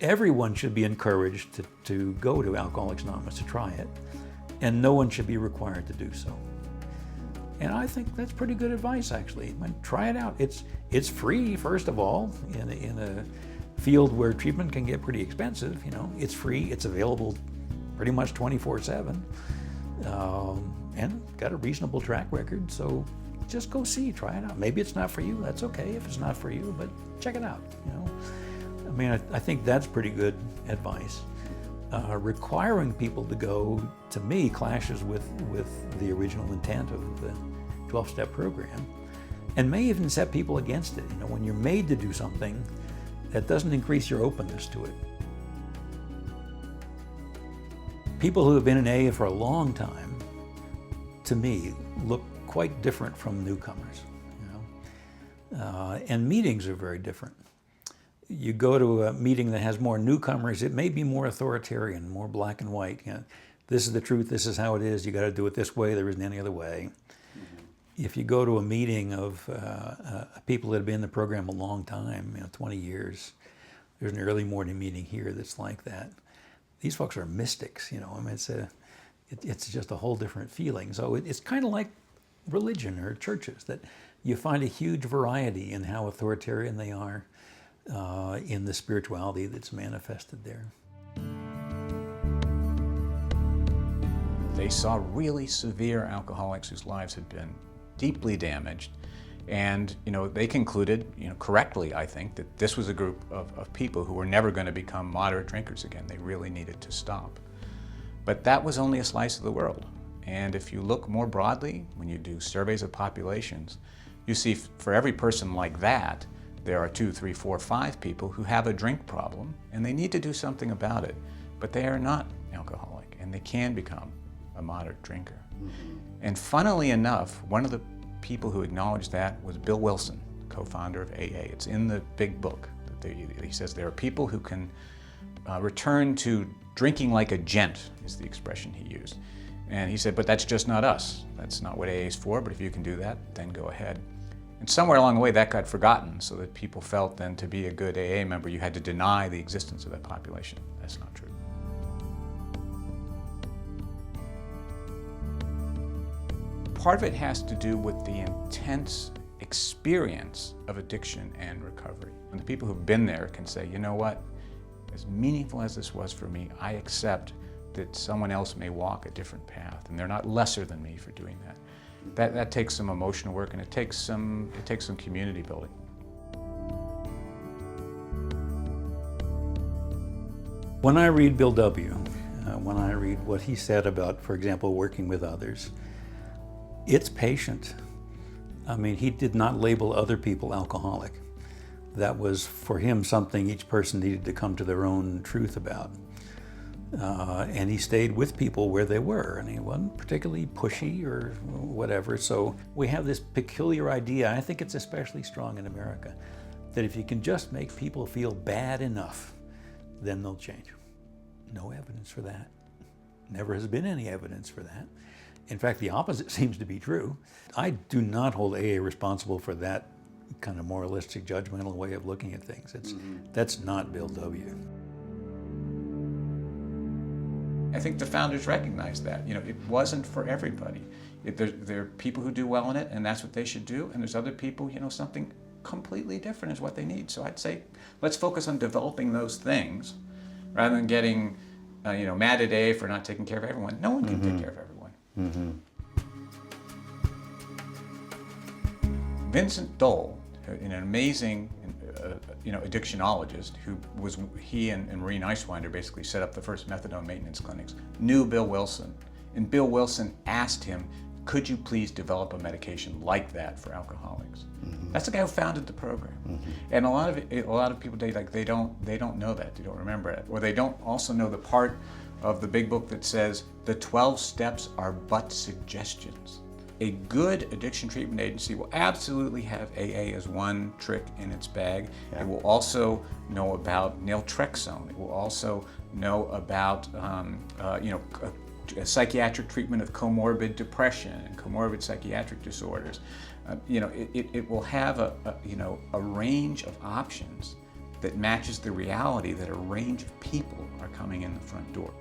Everyone should be encouraged to go to Alcoholics Anonymous, to try it, and no one should be required to do so. And I think that's pretty good advice, actually. Try it out. It's free, first of all, in a field where treatment can get pretty expensive. It's free. It's available pretty much 24/7, and got a reasonable track record. So just go see, try it out. Maybe it's not for you. That's okay if it's not for you, but check it out. I think that's pretty good advice. Requiring people to go, to me, clashes with the original intent of the 12-step program, and may even set people against it. When you're made to do something, that doesn't increase your openness to it. People who have been in AA for a long time, to me, look quite different from newcomers. And meetings are very different. You go to a meeting that has more newcomers, it may be more authoritarian, more black and white. This is the truth, this is how it is, you got to do it this way, there isn't any other way. If you go to a meeting of people that have been in the program a long time, 20 years, there's an early morning meeting here that's like that. These folks are mystics, it's just a whole different feeling. So it's kind of like religion or churches, that you find a huge variety in how authoritarian they are, in the spirituality that's manifested there. They saw really severe alcoholics whose lives had been deeply damaged, and they concluded, correctly, I think, that this was a group of people who were never going to become moderate drinkers again. They really needed to stop. But that was only a slice of the world. And if you look more broadly, when you do surveys of populations, you see for every person like that, there are 2, 3, 4, 5 people who have a drink problem, and they need to do something about it. But they are not alcoholic, and they can become a moderate drinker. And funnily enough, one of the people who acknowledged that was Bill Wilson, co-founder of AA. It's in the big book. He says there are people who can return to drinking like a gent, is the expression he used. And he said, but that's just not us. That's not what AA is for, but if you can do that, then go ahead. And somewhere along the way that got forgotten, so that people felt then to be a good AA member you had to deny the existence of that population. That's not true. Part of it has to do with the intense experience of addiction and recovery. And the people who've been there can say, you know what, as meaningful as this was for me, I accept that someone else may walk a different path, and they're not lesser than me for doing that. That takes some emotional work, and it takes some community building. When I read Bill W., when I read what he said about, for example, working with others, it's patient. He did not label other people alcoholic. That was, for him, something each person needed to come to their own truth about. And he stayed with people where they were, and he wasn't particularly pushy or whatever. So we have this peculiar idea, I think it's especially strong in America, that if you can just make people feel bad enough, then they'll change. No evidence for that. Never has been any evidence for that. In fact, the opposite seems to be true. I do not hold AA responsible for that kind of moralistic, judgmental way of looking at things. That's not Bill W. I think the founders recognized that. It wasn't for everybody. There are people who do well in it, and that's what they should do, and there's other people, something completely different is what they need. So I'd say, let's focus on developing those things, rather than getting, mad at AA for not taking care of everyone. No one can take care of everyone. Vincent Dole, an amazing addictionologist he and Marie Neiswinder basically set up the first methadone maintenance clinics, knew Bill Wilson. And Bill Wilson asked him, could you please develop a medication like that for alcoholics? That's the guy who founded the program. And a lot of people today, they don't know that, they don't remember it, or they don't also know the part of the big book that says the 12 steps are but suggestions. A good addiction treatment agency will absolutely have AA as one trick in its bag. Yeah. It will also know about naltrexone. It will also know about a psychiatric treatment of comorbid depression and comorbid psychiatric disorders. It will have a range of options that matches the reality that a range of people are coming in the front door.